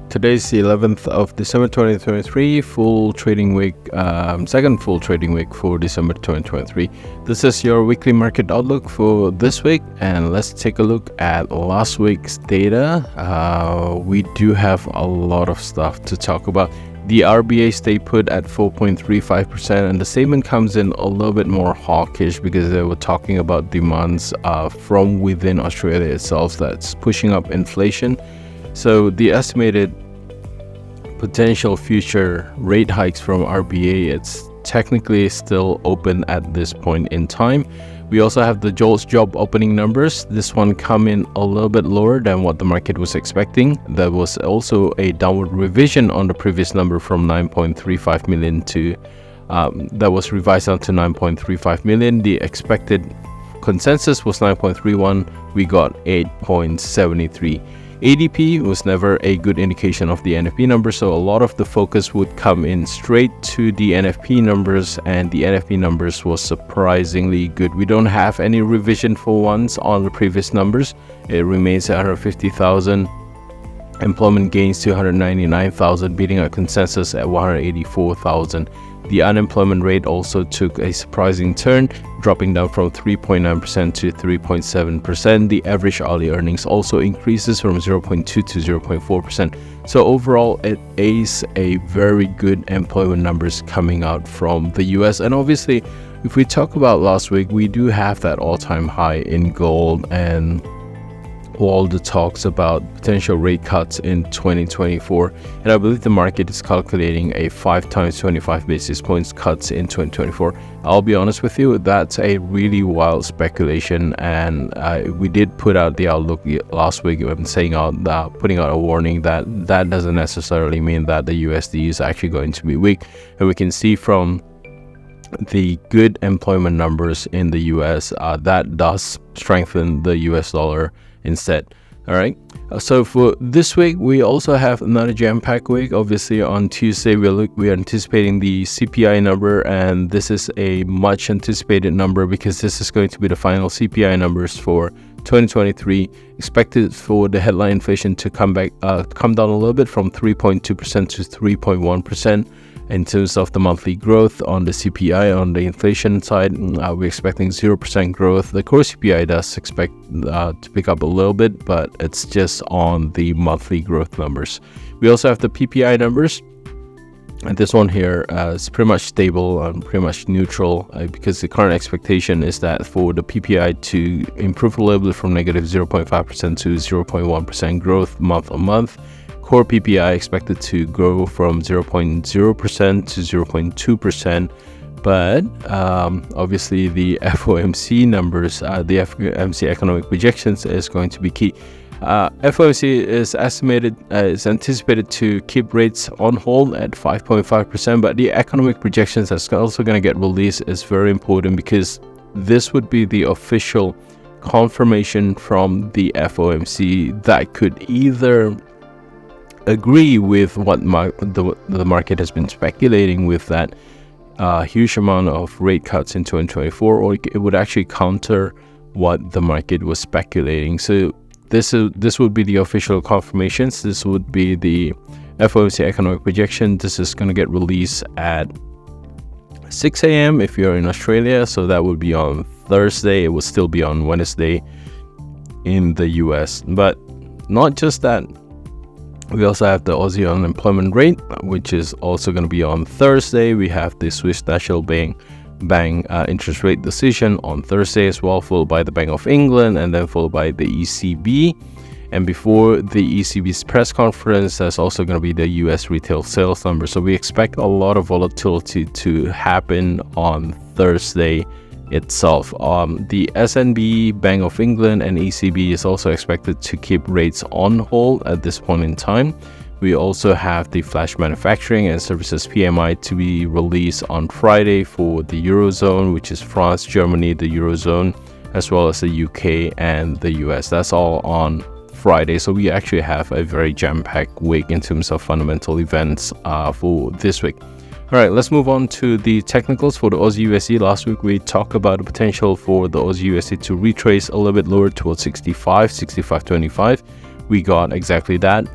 Today's the 11th of December 2023, full trading week, second full trading week for December 2023. This is your weekly market outlook for this week, and let's take a look at last week's data. We do have a lot of stuff to talk about. The RBA stayed put at 4.35%, and the statement comes in a little bit more hawkish because they were talking about demands from within Australia itself that's pushing up inflation. So the estimated potential future rate hikes from RBA, it's technically still open at this point in time. We also have the JOLTS job opening numbers. This one come in a little bit lower than what the market was expecting. There was also a downward revision on the previous number from 9.35 million to that was revised down to 9.35 million. The expected consensus was 9.31. We got 8.73. ADP was never a good indication of the NFP numbers, so a lot of the focus would come in straight to the NFP numbers, and the NFP numbers was surprisingly good. We don't have any revision for once on the previous numbers. It remains at 150,000. Employment gains to 199,000, beating our consensus at 184,000. The unemployment rate also took a surprising turn, dropping down from 3.9% to 3.7%. The average hourly earnings also increases from 0.2 to 0.4%. So overall, it is a very good employment numbers coming out from the US. And obviously, if we talk about last week, we do have that all-time high in gold and all the talks about potential rate cuts in 2024, and I believe the market is calculating a 5 times 25 basis points cuts in 2024. I'll be honest with you, that's a really wild speculation, and we did put out the outlook last week. I'm saying putting out a warning that that doesn't necessarily mean that the USD is actually going to be weak, and we can see from the good employment numbers in the US that does strengthen the US dollar instead. All right, so for this week we also have another jam-packed week. Obviously on Tuesday we are anticipating the CPI number, and this is a much anticipated number because this is going to be the final CPI numbers for 2023. Expected for the headline inflation to come down a little bit from 3.2% to 3.1%. In terms of the monthly growth on the CPI, on the inflation side, we're expecting 0% growth. The core CPI does expect to pick up a little bit, but it's just on the monthly growth numbers. We also have the PPI numbers, and this one here is pretty much stable and pretty much neutral because the current expectation is that for the PPI to improve a little bit from negative 0.5% to 0.1% growth month on month. Core PPI expected to grow from 0.0% to 0.2%, but obviously the FOMC numbers, the FOMC economic projections is going to be key. FOMC is anticipated to keep rates on hold at 5.5%, but the economic projections that's also going to get released is very important because this would be the official confirmation from the FOMC that could either agree with what the market has been speculating with that huge amount of rate cuts in 2024, or it would actually counter what the market was speculating. So this would be the official confirmations. This would be the FOMC economic projection. This is going to get released at 6 a.m. if you're in Australia, so that would be on Thursday. It would still be on Wednesday in the US. But not just that, we also have the Aussie unemployment rate, which is also going to be on Thursday. We have the Swiss National Bank interest rate decision on Thursday as well, followed by the Bank of England, and then followed by the ECB. And before the ECB's press conference, there's also going to be the US retail sales number. So we expect a lot of volatility to happen on Thursday itself. The SNB, Bank of England, and ECB is also expected to keep rates on hold at this point in time. We also have the flash manufacturing and services PMI to be released on Friday for the Eurozone, which is France, Germany, the Eurozone, as well as the UK and the US. That's all on Friday. So we actually have a very jam-packed week in terms of fundamental events for this week. All right, let's move on to the technicals for the Aussie USD. Last week, we talked about the potential for the Aussie USD to retrace a little bit lower towards 65.25. We got exactly that.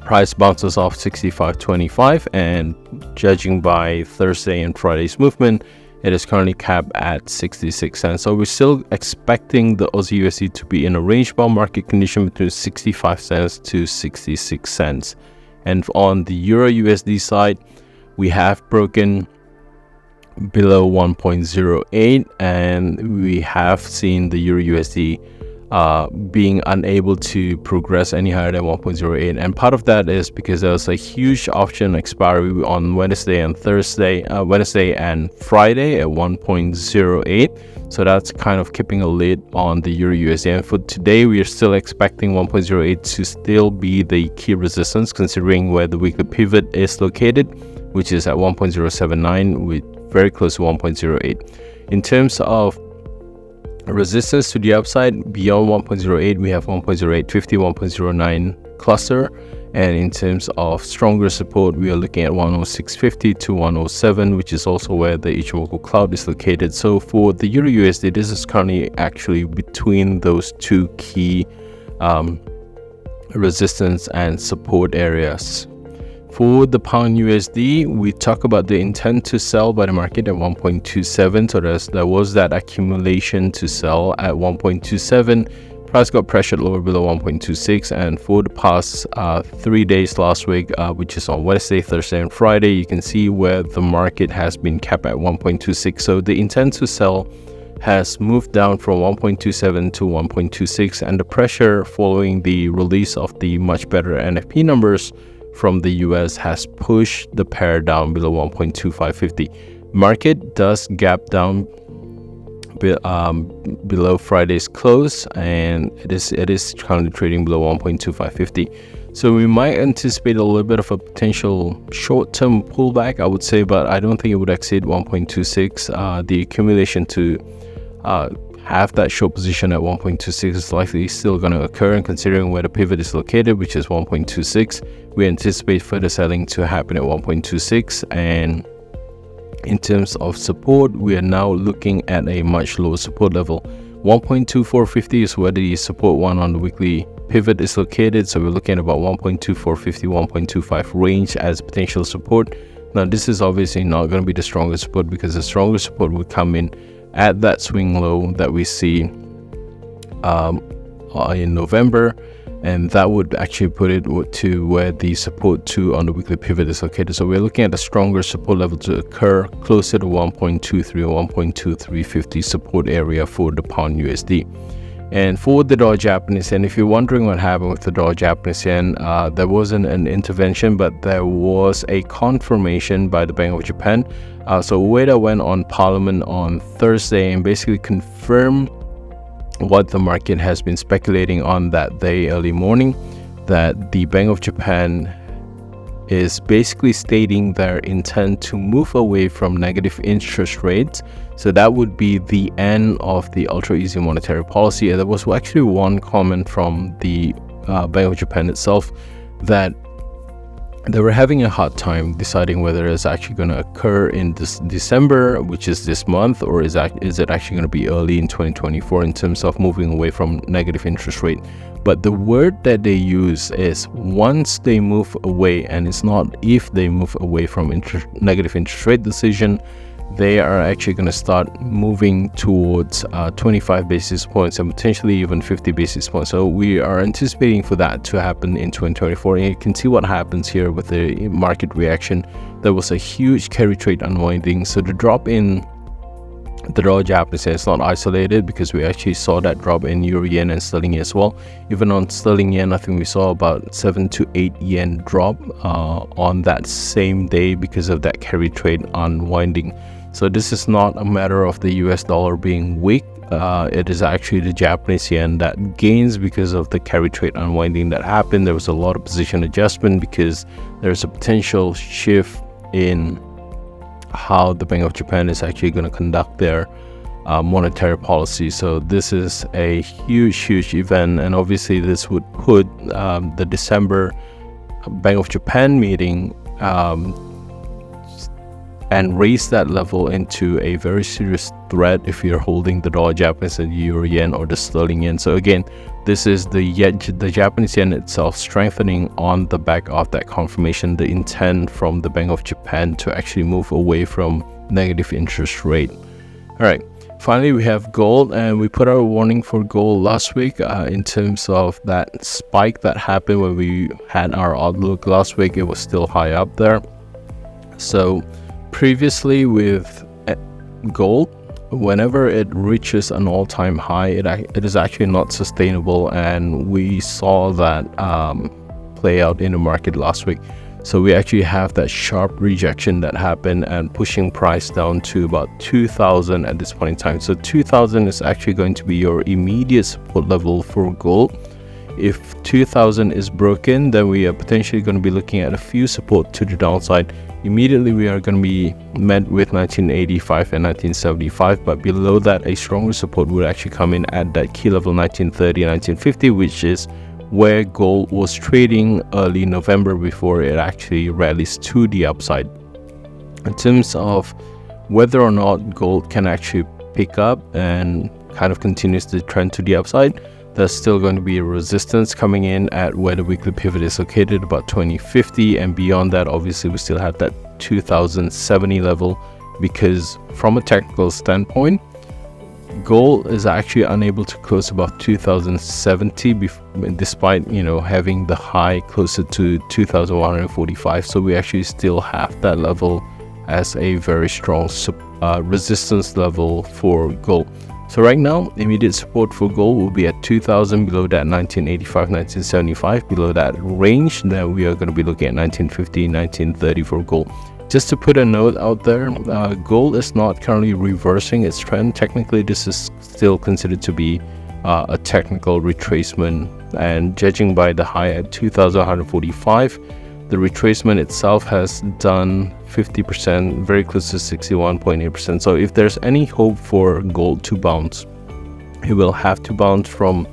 Price bounces off 65.25, and judging by Thursday and Friday's movement, it is currently capped at 66 cents. So we're still expecting the Aussie USD to be in a range-bound market condition between 65 cents to 66 cents. And on the Euro USD side, we have broken below 1.08, and we have seen the Euro USD being unable to progress any higher than 1.08, and part of that is because there was a huge option expiry on Wednesday and Friday at 1.08, so that's kind of keeping a lid on the Euro USD. And for today, we are still expecting 1.08 to still be the key resistance, considering where the weekly pivot is located, which is at 1.079, with very close to 1.08. In terms of resistance to the upside beyond 1.08, we have 1.0850, 1.09 cluster, and in terms of stronger support, we are looking at 10650 to 107, which is also where the Ichimoku cloud is located. So for the Euro USD, this is currently actually between those two key resistance and support areas. For the pound USD, we talk about the intent to sell by the market at 1.27. So there was that accumulation to sell at 1.27. Price got pressured lower below 1.26. And for the past 3 days last week, which is on Wednesday, Thursday, and Friday, you can see where the market has been capped at 1.26. So the intent to sell has moved down from 1.27 to 1.26. And the pressure following the release of the much better NFP numbers from the US has pushed the pair down below 1.2550. Market does gap down below Friday's close, and it is currently trading below 1.2550. So we might anticipate a little bit of a potential short-term pullback, I would say, but I don't think it would exceed 1.26. The accumulation to have that short position at 1.26 is likely still going to occur, and considering where the pivot is located, which is 1.26, we anticipate further selling to happen at 1.26. And in terms of support, we are now looking at a much lower support level. 1.2450 is where the support one on the weekly pivot is located, so we're looking at about 1.2450, 1.25 range as potential support. Now this is obviously not going to be the strongest support, because the strongest support would come in at that swing low that we see in November, and that would actually put it to where the support 2 on the weekly pivot is located. So we're looking at a stronger support level to occur closer to 1.23 or 1.2350 support area for the pound USD. And for the dollar Japanese yen, if you're wondering what happened with the dollar Japanese yen, there wasn't an intervention, but there was a confirmation by the Bank of Japan. So Ueda went on Parliament on Thursday and basically confirmed what the market has been speculating on that day early morning, that the Bank of Japan is basically stating their intent to move away from negative interest rates. So that would be the end of the ultra easy monetary policy. And there was actually one comment from the Bank of Japan itself that they were having a hard time deciding whether it's actually going to occur in this December, which is this month, or is it actually going to be early in 2024 in terms of moving away from negative interest rate. But the word that they use is once they move away, and it's not if they move away from negative interest rate decision. They are actually going to start moving towards 25 basis points and potentially even 50 basis points. So we are anticipating for that to happen in 2024. And you can see what happens here with the market reaction. There was a huge carry trade unwinding. So the drop in the dollar Japanese yen is not isolated, because we actually saw that drop in euro yen and sterling yen as well. Even on sterling yen, I think we saw about 7 to 8 yen drop on that same day because of that carry trade unwinding. So this is not a matter of the US dollar being weak. It is actually the Japanese yen that gains because of the carry trade unwinding that happened. There was a lot of position adjustment because there's a potential shift in how the Bank of Japan is actually going to conduct their monetary policy. So this is a huge event, and obviously this would put the December Bank of Japan meeting and raise that level into a very serious threat if you're holding the dollar Japanese and euro yen or the sterling yen. So again, This is the Japanese yen itself strengthening on the back of that confirmation, the intent from the Bank of Japan to actually move away from negative interest rate. All right. Finally, we have gold, and we put out a warning for gold last week in terms of that spike that happened when we had our outlook last week. It was still high up there. So previously with gold, whenever it reaches an all-time high, it is actually not sustainable, and we saw that play out in the market last week. So we actually have that sharp rejection that happened and pushing price down to about 2,000 at this point in time. So 2,000 is actually going to be your immediate support level for gold. If 2,000 is broken, then we are potentially going to be looking at a few support to the downside. Immediately we are going to be met with 1985 and 1975, but below that a stronger support would actually come in at that key level 1930 and 1950, which is where gold was trading early November before it actually rallies to the upside. In terms of whether or not gold can actually pick up and kind of continues the trend to the upside, there's still going to be a resistance coming in at where the weekly pivot is located, about 2050, and beyond that obviously we still have that 2070 level, because from a technical standpoint gold is actually unable to close above 2070 despite having the high closer to 2145. So we actually still have that level as a very strong resistance level for gold. So right now immediate support for gold will be at 2000, below that 1985, 1975, below that range then we are going to be looking at 1950, 1930 for gold. Just to put a note out there, gold is not currently reversing its trend. Technically, this is still considered to be a technical retracement, and judging by the high at 2,145, the retracement itself has done 50%, very close to 61.8%. So if there's any hope for gold to bounce, it will have to bounce from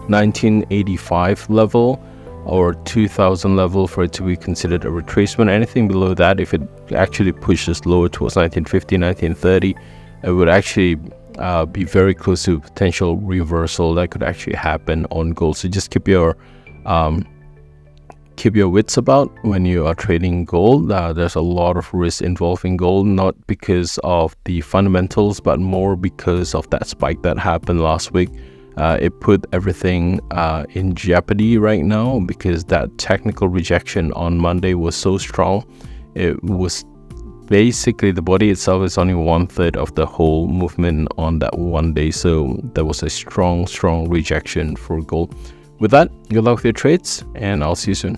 1985 level or 2000 level for it to be considered a retracement. Anything below that, if it actually pushes lower towards 1950, 1930, it would actually be very close to potential reversal that could actually happen on gold. So just keep your wits about when you are trading gold. There's a lot of risk involved in gold, not because of the fundamentals, but more because of that spike that happened last week. It put everything in jeopardy right now, because that technical rejection on Monday was so strong. It was basically, the body itself is only 1/3 of the whole movement on that one day. So there was a strong rejection for gold. With that, good luck with your trades, and I'll see you soon.